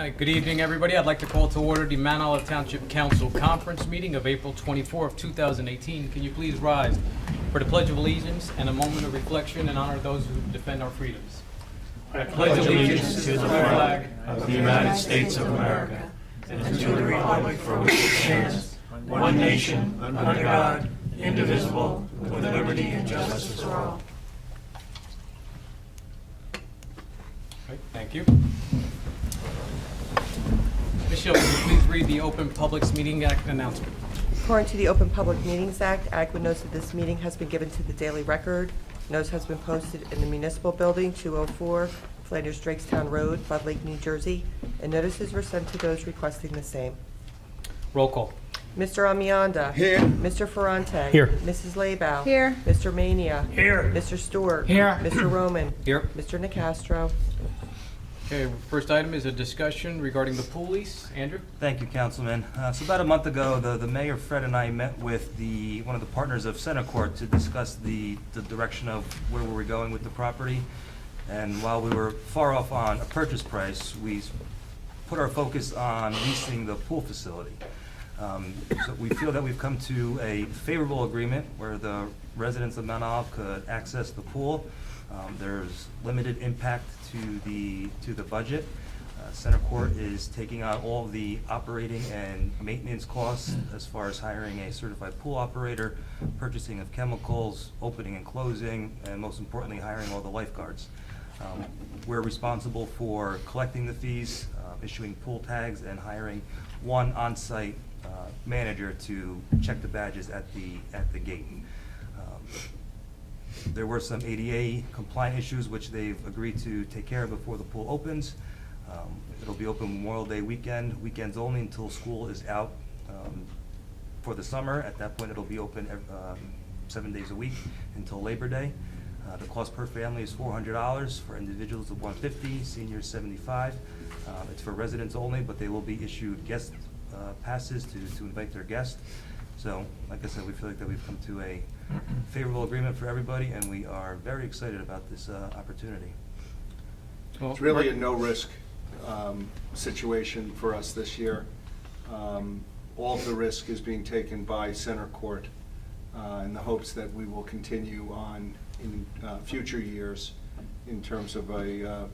Hi, good evening, everybody. I'd like to call to order the Mount Olive Township Council Conference Meeting of April 24th, 2018. Can you please rise for the Pledge of Allegiance and a moment of reflection in honor of those who defend our freedoms? I pledge allegiance to the flag of the United States of America and to the republic for which it stands, one nation, under God, indivisible, with liberty and justice for all. Right, thank you. Michelle, will you please read the Open Public Meeting Act announcement? According to the Open Public Meetings Act, adequate notice of this meeting has been given to the Daily Record. Notice has been posted in the Municipal Building, 204 Flanders Drakestown Road, Bud Lake, New Jersey, and notices were sent to those requesting the same. Roll call. Mr. Amianda. Here. Mr. Ferrante. Here. Mrs. Labow. Here. Mr. Mania. Here. Mr. Stewart. Here. Mr. Roman. Here. Mr. Nacastro. Okay, first item is a discussion regarding the pool lease. Andrew? Thank you, Councilman. So about a month ago, the mayor, Fred, and I met with one of the partners of Centercourt to discuss the direction of where we were going with the property. And while we were far off on a purchase price, we put our focus on leasing the pool facility. So we feel that we've come to a favorable agreement where the residents of Mount Olive could access the pool. There's limited impact to the budget. Centercourt is taking on all of the operating and maintenance costs as far as hiring a certified pool operator, purchasing of chemicals, opening and closing, and most importantly, hiring all the lifeguards. We're responsible for collecting the fees, issuing pool tags, and hiring one on-site manager to check the badges at the gate. There were some ADA compliant issues which they've agreed to take care of before the pool opens. It'll be open Memorial Day weekend, weekends only until school is out for the summer. At that point, it'll be open 7 days a week until Labor Day. The cost per family is $400, for individuals of $150, seniors $75. It's for residents only, but they will be issued guest passes to invite their guests. So, like I said, we feel like that we've come to a favorable agreement for everybody, and we are very excited about this opportunity. Well, It's really a no-risk situation for us this year. All of the risk is being taken by Centercourt in the hopes that we will continue on in future years in terms of a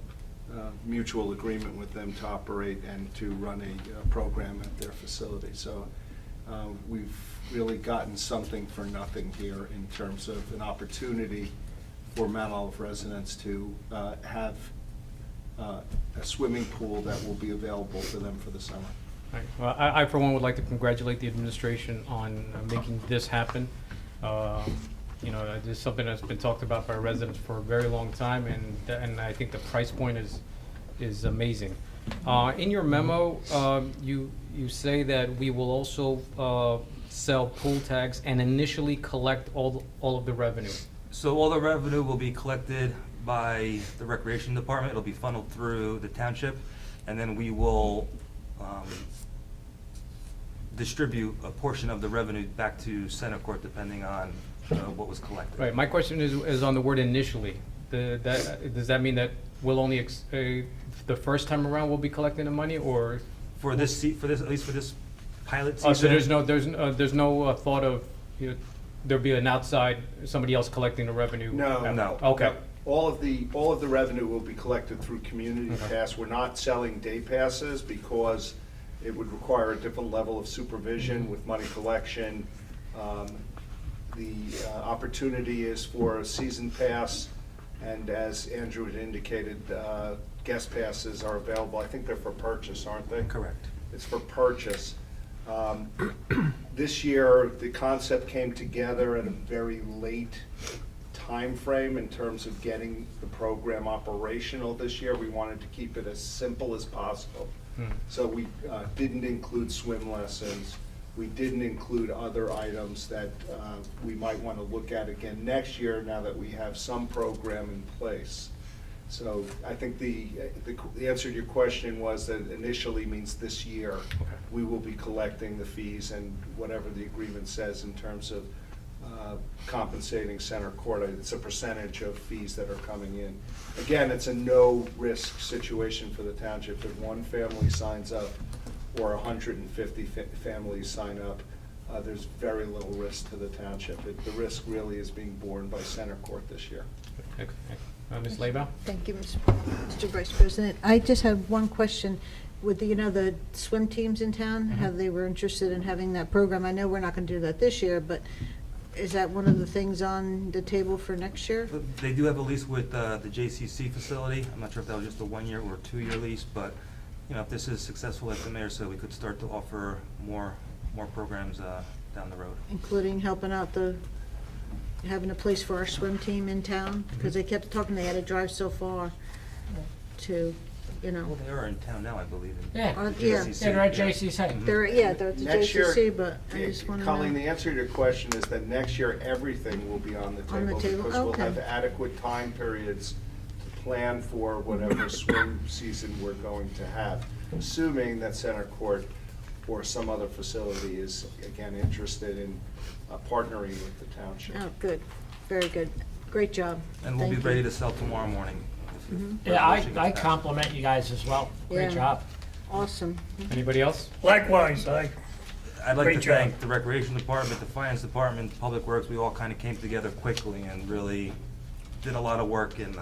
mutual agreement with them to operate and to run a program at their facility. So we've really gotten something for nothing here in terms of an opportunity for Mount Olive residents to have a swimming pool that will be available for them for the summer. Right. Well, I for one, would like to congratulate the administration on making this happen. You know, this is something that's been talked about by residents for a very long time, and I think the price point is amazing. In your memo, you say that we will also sell pool tags and initially collect all of the revenue. So all the revenue will be collected by the Recreation Department. It'll be funneled through the township, and then we will distribute a portion of the revenue back to Centercourt depending on what was collected. Right. My question is on the word initially. Does that mean that we'll only the first time around we'll be collecting the money, or For this, at least for this pilot season. oh, so there's no thought of there'll be an outside somebody else collecting the revenue? No. Okay. All of the revenue will be collected through community pass. We're not selling day passes because it would require a different level of supervision with money collection. The opportunity is for a season pass, and as Andrew had indicated, guest passes are available. I think they're for purchase, aren't they? Correct. It's for purchase. This year, the concept came together at a very late time frame in terms of getting the program operational this year. We wanted to keep it as simple as possible. So we didn't include swim lessons. We didn't include other items that we might want to look at again next year now that we have some program in place. So I think the answer to your question was that initially means this year. Okay. We will be collecting the fees and whatever the agreement says in terms of compensating center court. It's a percentage of fees that are coming in. Again, it's a no-risk situation for the township. If one family signs up or 150 families sign up, there's very little risk to the township. The risk really is being borne by center court this year. Ms. Labow? Thank you, Mr. Vice President. I just have one question. With the, the swim teams in town, how they were interested in having that program. I know we're not going to do that this year, but is that one of the things on the table for next year? They do have a lease with the JCC facility. I'm not sure if that was just a 1-year or 2-year lease, but, if this is successful, like the mayor said, we could start to offer more programs down the road. Including helping out having a place for our swim team in town? Because they kept talking they had to drive so far to, Well, they are in town now, I believe. in Yeah. Yeah. JCC. They're at JCC. They're at the Next year, JCC, but I just want to Colleen, know. the answer to your question is that next year, everything will be on the On the table. table? Because we'll Okay. have adequate time periods to plan for whatever swim season we're going to have, assuming that center court or some other facility is, again, interested in partnering with the township. Oh, good, very good. Great job. And we'll be Thank you. ready to sell tomorrow morning. Yeah, I compliment you guys as well. Yeah. Great job. Awesome. Anybody else? Likewise, I'd like Great to job. thank the Recreation Department, the Finance Department, Public Works. We all kind of came together quickly and really did a lot of work in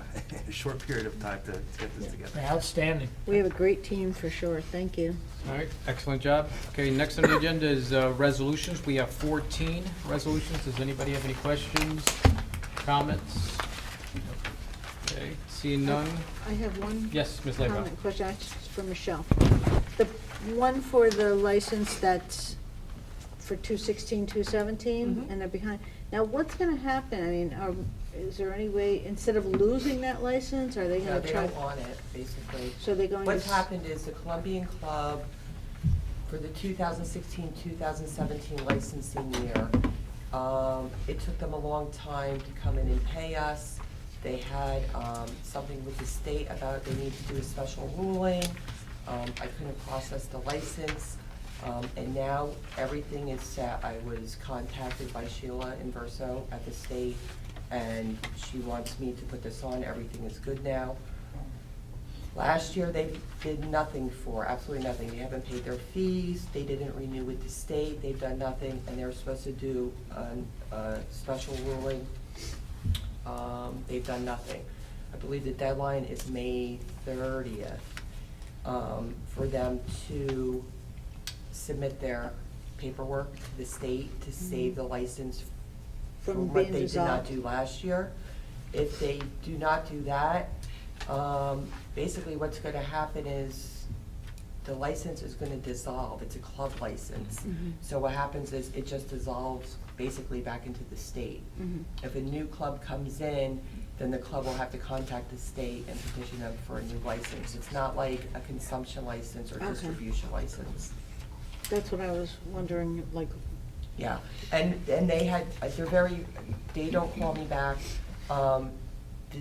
a short period of time to get this together. Outstanding. We have a great team for sure. Thank you. All right, excellent job. Okay, next on the agenda is resolutions. We have 14 resolutions. Does anybody have any questions, comments? Okay, seeing none. I have one Yes, Ms. Labow. comment question, it's for Michelle. The one for the license that's for 216, 217, and they're behind. Now, what's gonna happen? I mean, is there any way, instead of losing that license, are they No, gonna they try? don't want it, basically. So they're going to? What's happened is the Columbian Club, for the 2016-2017 licensing year, it took them a long time to come in and pay us. They had something with the state about they needed to do a special ruling. I couldn't process the license, and now everything is set. I was contacted by Sheila Inverso at the state, and she wants me to put this on. Everything is good now. Last year, they did nothing for, absolutely nothing. They haven't paid their fees, they didn't renew with the state, they've done nothing, and they were supposed to do a special ruling. They've done nothing. I believe the deadline is May 30th for them to submit their paperwork to the state to save the license From from what being they did not dissolved. do last year. If they do not do that, basically what's gonna happen is the license is gonna dissolve. It's a club license. So what happens is it just dissolves basically back into the state. If a new club comes in, then the club will have to contact the state and petition them for a new license. It's not like a consumption license or Okay. distribution license. That's what I was wondering, like, Yeah, and they had, they don't call me back.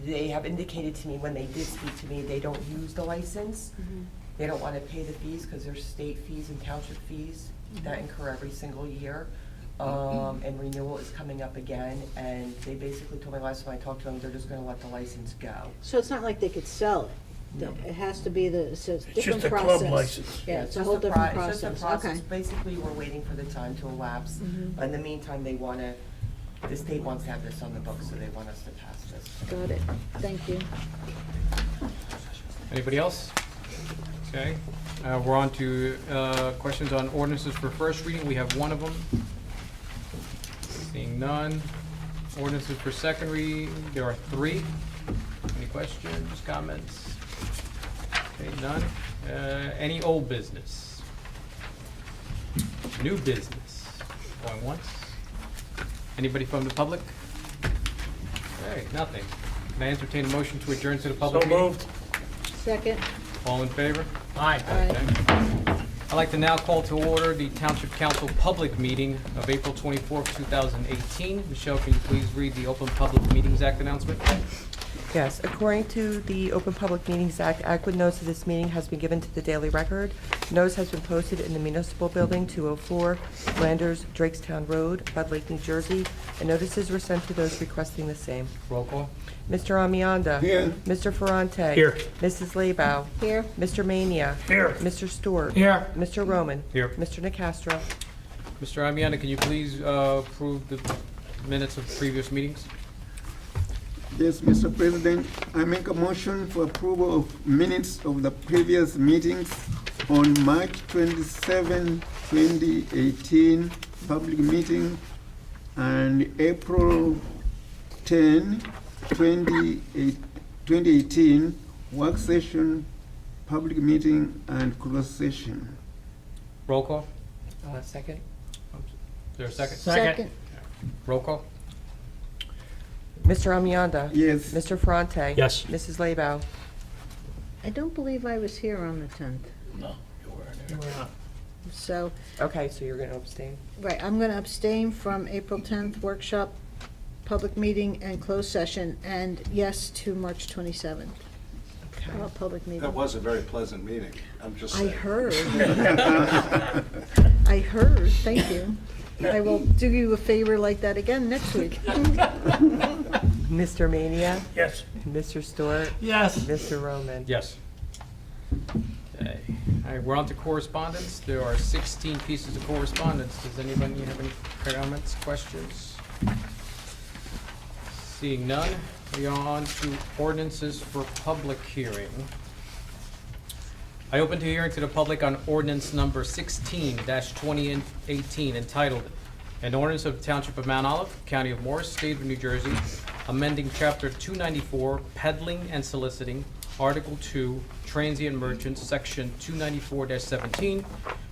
They have indicated to me when they did speak to me, they don't use the license. They don't want to pay the fees because there's state fees and township fees that incur every single year. And renewal is coming up again, and they basically told me last time I talked to them, they're just gonna let the license go. so it's not like they could sell it? No. It has to be it's a different just a process. club license. Yeah, it's a just whole different it's just a process, okay. Basically, we're waiting for the time to elapse. In the meantime, the state wants to have this on the books, so they want us to pass this. Got it, thank you. Anybody else? Okay, we're on to questions on ordinances for first reading. We have one of them. Seeing none. Ordinances for second reading, there are 3. Any questions, comments? Okay, none. Any old business? New business? Going once? Anybody from the public? Okay, nothing. Can I entertain a motion to adjourn to the So public meeting? moved. Second, All in favor? Aye. aye. I'd like to now call to order the Township Council public meeting of April 24th, 2018. Michelle, can you please read the Open Public Meetings Act announcement? Yes, according to the Open Public Meetings Act, adequate notice of this meeting has been given to the Daily Record. Notice has been posted in the Municipal Building, 204 Flanders, Drakestown Road, Bud Lake, New Jersey, and notices were sent to those requesting the same. Roll call? Mr. Amianda. Here. Mr. Ferrante. Here. Mrs. Labow. Here, Mr. Mania. Here. Mr. Stewart. Here. Mr. Roman. Here. Mr. Nacastro. Mr. Amiana, can you please approve the minutes of previous meetings? Yes, Mr. President, I make a motion for approval of minutes of the previous meetings on March 27, 2018, public meeting, and April 10, 2018, work session, public meeting, and closed session. Roll call? Second. Is there a second? second, Roll call? Mr. Amianda. Yes. Mr. Ferrante. Yes. Mrs. Labow. I don't believe I was here on the 10th, You were not. so, Okay, so you're going to abstain? right, I'm gonna abstain from April 10th workshop, public meeting, and closed session, and yes to March 27th, Okay. public meeting. That was a very pleasant meeting, I'm just I saying. heard. I heard, thank you. I will do you a favor like that again next week. Mr. Mania. Yes. Mr. Stewart. Yes. Mr. Roman. Yes. Okay. All right, we're on to correspondence. There are 16 pieces of correspondence. Does anybody have any comments, questions? Seeing none, we are on to ordinances for public hearing. I open to hearing to the public on ordinance number 16-2018 entitled, "An Ordinance of the Township of Mount Olive, County of Morris, State of New Jersey, amending Chapter 294, Peddling and Soliciting, Article 2, Transient Merchants, Section 294-17,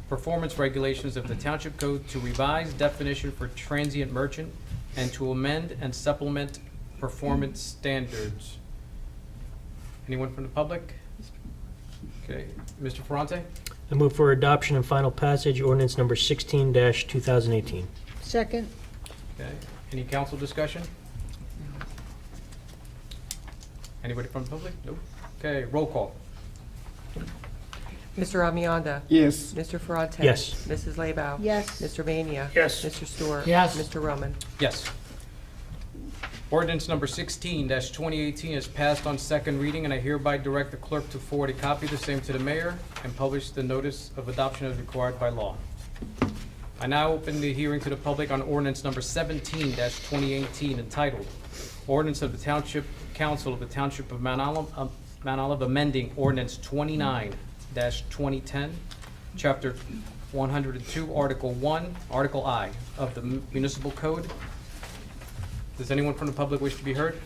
Performance Regulations of the Township Code to revise definition for transient merchant and to amend and supplement performance standards." Anyone from the public? Okay, Mr. Ferrante? I move for adoption and final passage, ordinance number 16-2018. Second, Okay, any council discussion? Anybody from the public? Nope. Okay, roll call. Mr. Amianda. Yes. Mr. Ferrante. Yes. Mrs. Labow. yes. Mr. Mania. Yes. Mr. Stewart. Yes. Mr. Roman. Yes. Ordinance number 16-2018 is passed on second reading, and I hereby direct the clerk to forward a copy of the same to the mayor and publish the notice of adoption as required by law. I now open the hearing to the public on ordinance number 17-2018 entitled, "Ordinance of the Township Council of the Township of Mount Olive amending ordinance 29-2010, Chapter 102, Article 1, Article I of the Municipal Code." Does anyone from the public wish to be heard?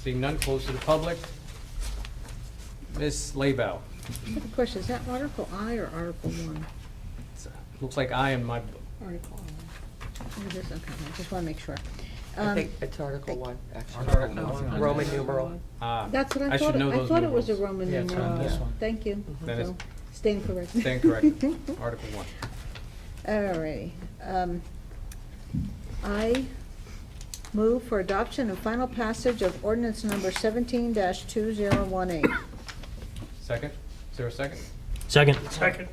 Seeing none, close to the public. Ms. Labow. I have a question, is that Article I or Article 1? Looks like I am my, Article I. It is, okay, I just want to make sure. I think it's Article 1, actually. Article Oh, Roman numeral. That's what I I should thought, know I those thought it was a numerals. Roman Yeah, it's on numeral. this one. Thank you. That is- So, staying correct. Stand correct. Article 1. All righty. I move for adoption and final passage of ordinance number 17-2018. Second? Is there a second? Second. Second.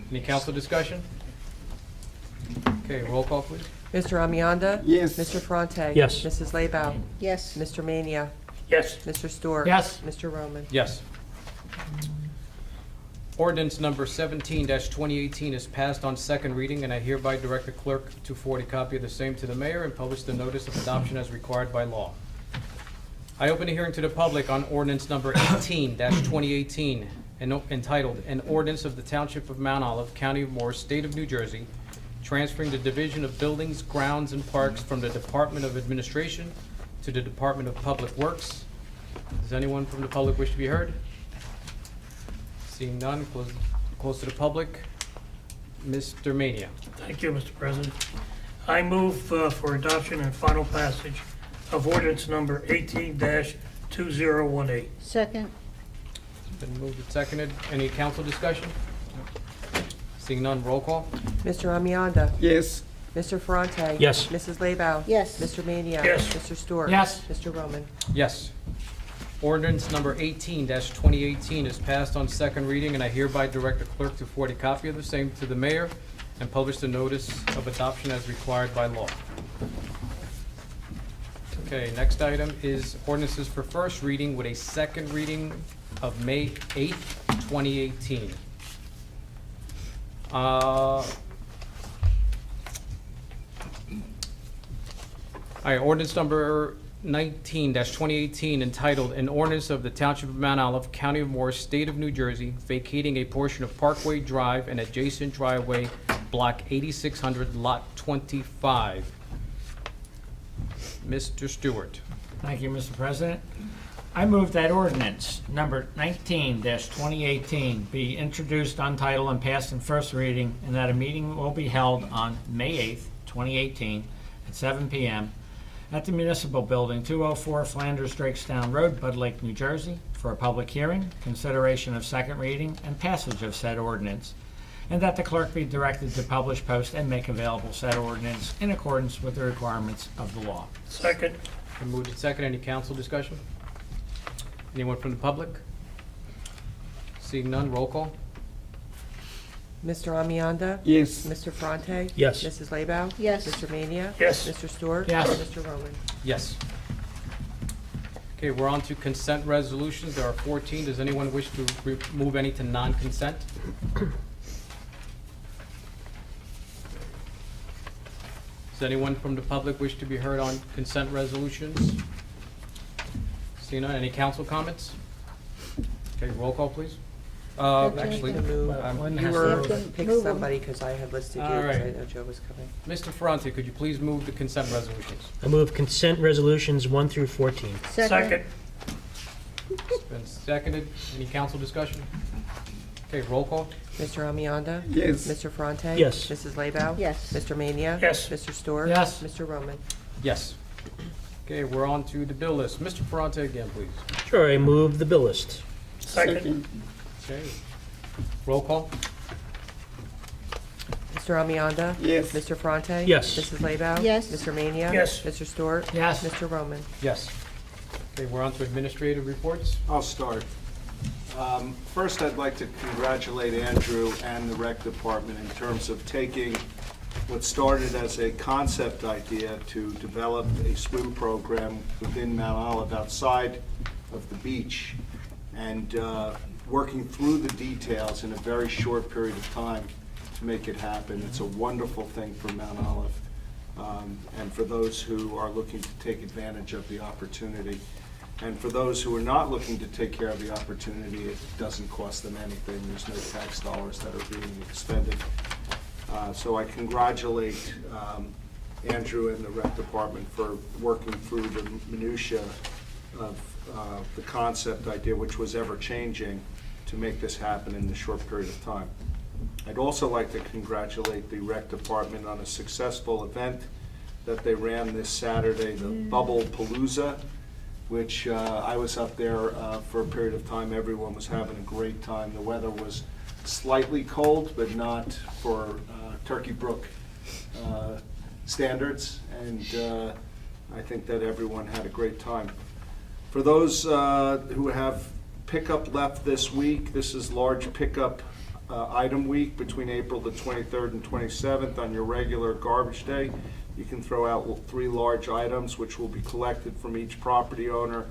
Any council discussion? Okay, roll call, please. Mr. Amianda. Yes. Mr. Ferrante. Yes. Mrs. Labow. Yes. Mr. Mania. Yes. Mr. Stewart. Yes. Mr. Roman. Yes. Ordinance number 17-2018 is passed on second reading, and I hereby direct the clerk to forward a copy of the same to the mayor and publish the notice of adoption as required by law. I open a hearing to the public on ordinance number 18-2018, entitled, "An Ordinance of the Township of Mount Olive, County of Morris, State of New Jersey, transferring the Division of Buildings, Grounds, and Parks from the Department of Administration to the Department of Public Works." Does anyone from the public wish to be heard? Seeing none, close to the public. Mr. Mania. Thank you, Mr. President. I move for adoption and final passage of ordinance number 18-2018. Second, Been moved and seconded. Any council discussion? Seeing none, roll call. Mr. Amianda. Yes. Mr. Ferrante. Yes. Mrs. Labow. Yes. Mr. Mania. Yes. Mr. Stewart. Yes. Mr. Roman. Yes. Ordinance number 18-2018 is passed on second reading, and I hereby direct the clerk to forward a copy of the same to the mayor and publish the notice of adoption as required by law. Okay, next item is ordinances for first reading with a second reading of May 8th, 2018. All right, ordinance number 19-2018 entitled, "An Ordinance of the Township of Mount Olive, County of Morris, State of New Jersey, vacating a portion of Parkway Drive and adjacent driveway, Block 8600, Lot 25." Mr. Stewart. Thank you, Mr. President. I move that ordinance number 19-2018 be introduced on title and passed in first reading, and that a meeting will be held on May 8th, 2018, at 7 p.m. at the Municipal Building, 204 Flanders Drakestown Road, Bud Lake, New Jersey, for a public hearing, consideration of second reading, and passage of said ordinance, and that the clerk be directed to publish, post, and make available said ordinance in accordance with the requirements of the law. Second. Been moved and second. Any council discussion? Anyone from the public? Seeing none, roll call. Mr. Amianda. Yes. Mr. Ferrante. Yes. Mrs. Labow. Yes. Mr. Mania. Yes. Mr. Stewart. Yes. Mr. Roman. Yes. Okay, we're on to consent resolutions. There are 14. Does anyone wish to remove any to non-consent? Does anyone from the public wish to be heard on consent resolutions? Seeing none, any council comments? Okay, roll call, please. Actually, To move, One you has to were, move. pick Move 'em. somebody, because I had listed you, All because I right. know Joe was coming. Mr. Ferrante, could you please move the consent resolutions? I move consent resolutions 1 through 14. Second. It's been seconded. Any council discussion? Okay, roll call. Mr. Amianda. Yes. Mr. Ferrante. Yes. Mrs. Labow. Yes. Mr. Mania. Yes. Mr. Stewart. Yes. Mr. Roman. Yes. Okay, we're on to the bill list. Mr. Ferrante again, please. Sure, I move the bill list. Second. Okay. Roll call. Mr. Amianda. Yes. Mr. Ferrante. Yes. Mrs. Labow. Yes. Mr. Mania. Yes. Mr. Stewart. Yes. Mr. Roman. Yes. Okay, we're on to administrative reports. I'll start. First, I'd like to congratulate Andrew and the rec department in terms of taking what started as a concept idea to develop a swim program within Mount Olive outside of the beach, and working through the details in a very short period of time to make it happen. It's a wonderful thing for Mount Olive, and for those who are looking to take advantage of the opportunity. And for those who are not looking to take care of the opportunity, it doesn't cost them anything. There's no tax dollars that are being expended. So I congratulate Andrew and the rec department for working through the minutia of the concept idea, which was ever-changing, to make this happen in a short period of time. I'd also like to congratulate the rec department on a successful event that they ran this Saturday, the Bubble Palooza, which I was up there for a period of time. Everyone was having a great time. The weather was slightly cold, but not for Turkey Brook standards, and I think that everyone had a great time. For those who have pickup left this week, this is large pickup item week between April the 23rd and 27th on your regular garbage day. You can throw out 3 large items, which will be collected from each property owner,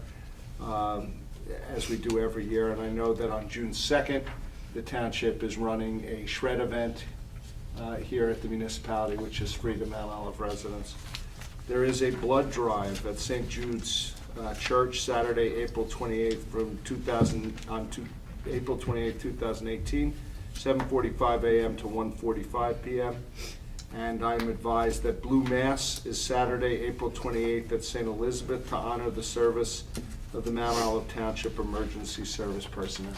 as we do every year. And I know that on June 2nd, the township is running a shred event here at the municipality, which is free to Mount Olive residents. There is a blood drive at St. Jude's Church, Saturday, April 28th, April 28th, 2018, 7:45 a.m. to 1:45 p.m. And I'm advised that Blue Mass is Saturday, April 28th at St. Elizabeth to honor the service of the Mount Olive Township Emergency Service personnel.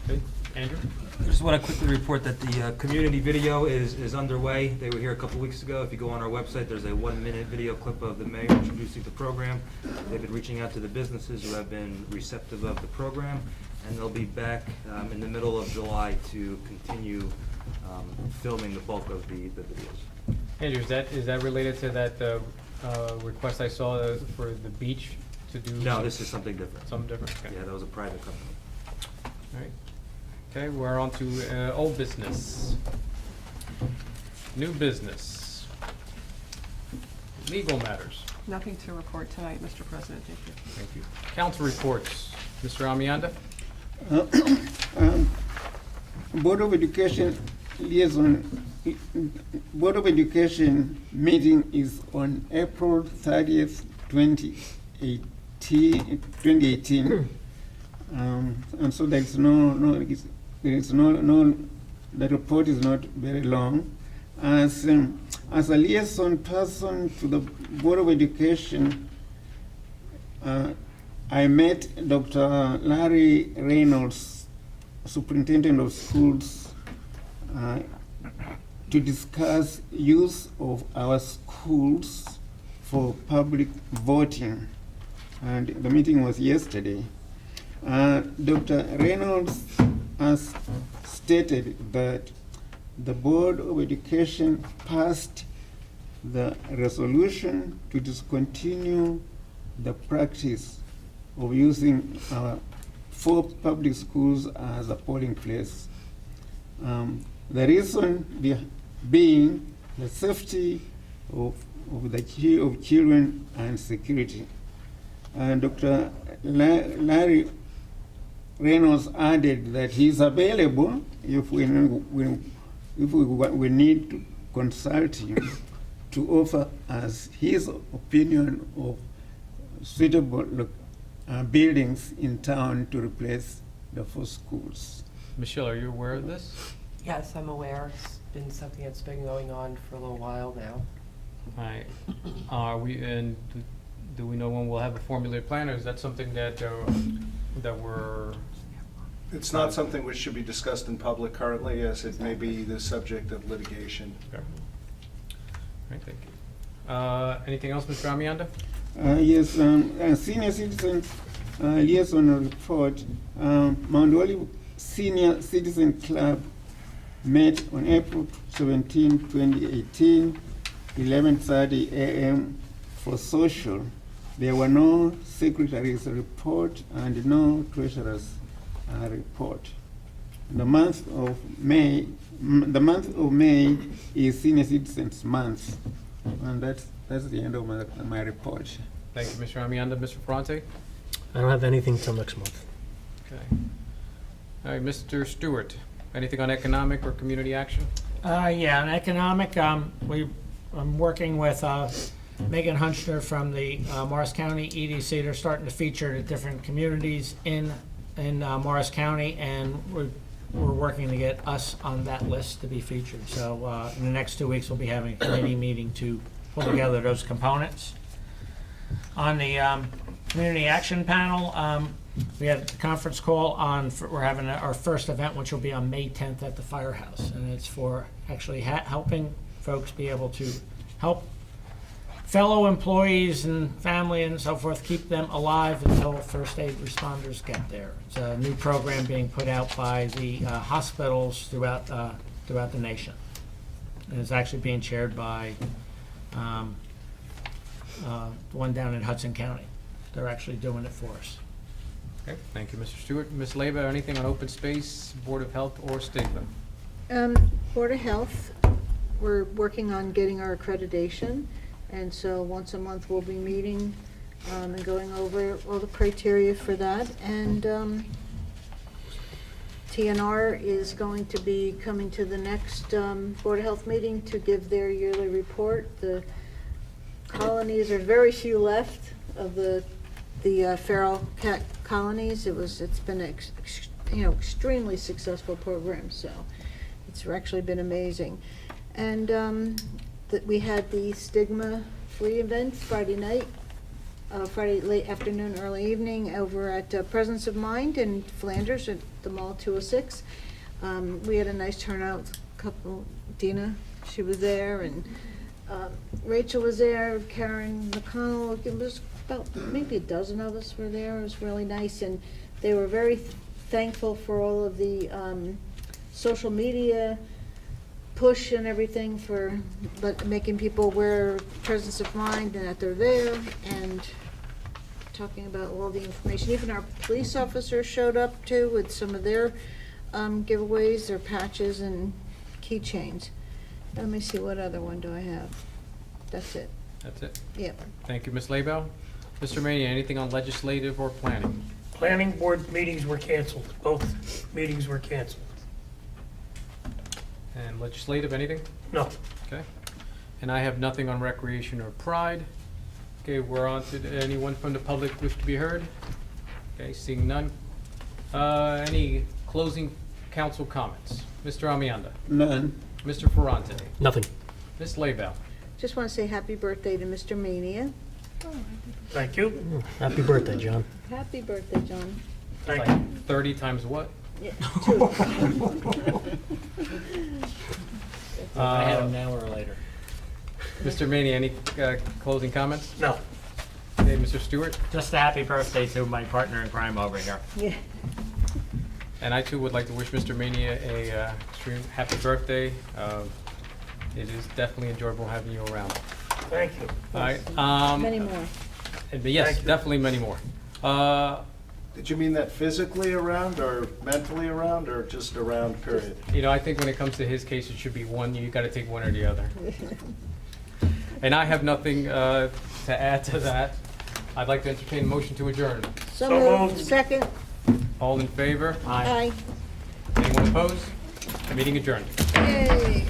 Okay, Andrew? I just want to quickly report that the community video is underway. They were here a couple weeks ago. If you go on our website, there's a 1-minute video clip of the mayor introducing the program. They've been reaching out to the businesses who have been receptive of the program, and they'll be back in the middle of July to continue filming the bulk of the videos. Andrew, is that related to that request I saw for the beach to do? No, this is something different. Something different, okay. Yeah, that was a private company. All right. Okay, we're on to old business. New business. Legal matters. Nothing to report tonight, Mr. President. Thank you. Thank you. Council reports. Mr. Amianda? Board of Education liaison, Board of Education meeting is on April 30th, 2018. And so there is the report is not very long. As a liaison person to the Board of Education, I met Dr. Larry Reynolds, Superintendent of Schools, to discuss use of our schools for public voting. And the meeting was yesterday. Dr. Reynolds has stated that the Board of Education passed the resolution to discontinue the practice of using our 4 public schools as a polling place. The reason being the safety of children and security. And Dr. Larry Reynolds added that he is available if we need to consult him to offer us his opinion of suitable buildings in town to replace the 4 schools. Michelle, are you aware of this? Yes, I'm aware. It's been something that's been going on for a little while now. All right. Are we, and do we know when we'll have a formulated plan, or is that something that we're... It's not something which should be discussed in public currently, as it may be the subject of litigation. Okay. All right, thank you. Anything else, Mr. Amianda? Yes, Senior Citizens Liaison Report, Mount Olive Senior Citizen Club met on April 17, 2018, 11:30 a.m. for social. There were no secretaries report and no treasurers report. The month of May is Senior Citizens Month, and that's the end of my report. Thank you, Mr. Amianda. Mr. Ferrante? I don't have anything till next month. Okay. All right, Mr. Stewart, anything on economic or community action? Yeah, on economic, I'm working with Megan Hunchner from the Morris County EDC. They're starting to feature the different communities in Morris County, and we're working to get us on that list to be featured. So in the next 2 weeks, we'll be having a committee meeting to pull together those components. On the community action panel, we had a conference call on, we're having our first event, which will be on May 10th at the firehouse. And it's for actually helping folks be able to help fellow employees and family and so forth, keep them alive until first aid responders get there. It's a new program being put out by the hospitals throughout the nation. And it's actually being chaired by one down in Hudson County. They're actually doing it for us. Okay, thank you, Mr. Stewart. Ms. Leyba, anything on open space, Board of Health, or stigma? Board of Health, we're working on getting our accreditation, and so once a month we'll be meeting and going over all the criteria for that. And TNR is going to be coming to the next Board of Health meeting to give their yearly report. The colonies, there's very few left of the feral cat colonies. It's been an extremely successful program, so it's actually been amazing. And that we had the stigma-free event Friday night, Friday late afternoon, early evening over at Presence of Mind in Flanders at the Mall 206. We had a nice turnout. Dina, she was there, and Rachel was there, Karen McConnell. It was about maybe a dozen of us were there. It was really nice, and they were very thankful for all of the social media push and everything for making people aware, presence of mind, and that they're there, and talking about all the information. Even our police officers showed up too with some of their giveaways, their patches and keychains. Let me see, what other one do I have? That's it. That's it. Yep. Thank you, Ms. Laybell. Mr. Mania, anything on legislative or planning? Planning board meetings were canceled. Both meetings were canceled. And legislative, anything? No. Okay. And I have nothing on recreation or pride. Okay, we're on to anyone from the public wish to be heard? Okay, seeing none. Any closing council comments? Mr. Amianda, None. Mr. Ferrante, Nothing. Ms. Laybell. Just want to say happy birthday to Mr. Mania. Thank you. Happy birthday, John. Happy birthday, John. Thank you. 30 times what? Yeah, 2. I had him now or later. Mr. Mania, any closing comments? No. Okay, Mr. Stewart? Just a happy birthday to my partner in crime over here. Yeah. And I too would like to wish Mr. Mania a extreme happy birthday. It is definitely enjoyable having you around. Thank you. All right. Many more. Yes, Thank you. definitely many more. Did you mean that physically around, or mentally around, or just around, period? You know, I think when it comes to his case, it should be one. You got to take one or the other. And I have nothing to add to that. I'd like to entertain a motion to adjourn. So So moved. moved. Second. All in favor? Aye. Anyone opposed? Meeting adjourned. Yay.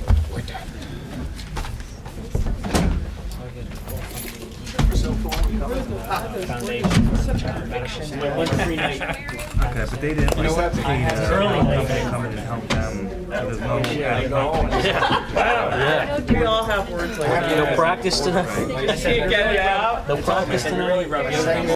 Okay, but they didn't, know what? paid a company come in and help them with no. We all have words like that. No practice tonight? Get it out. No practice tonight?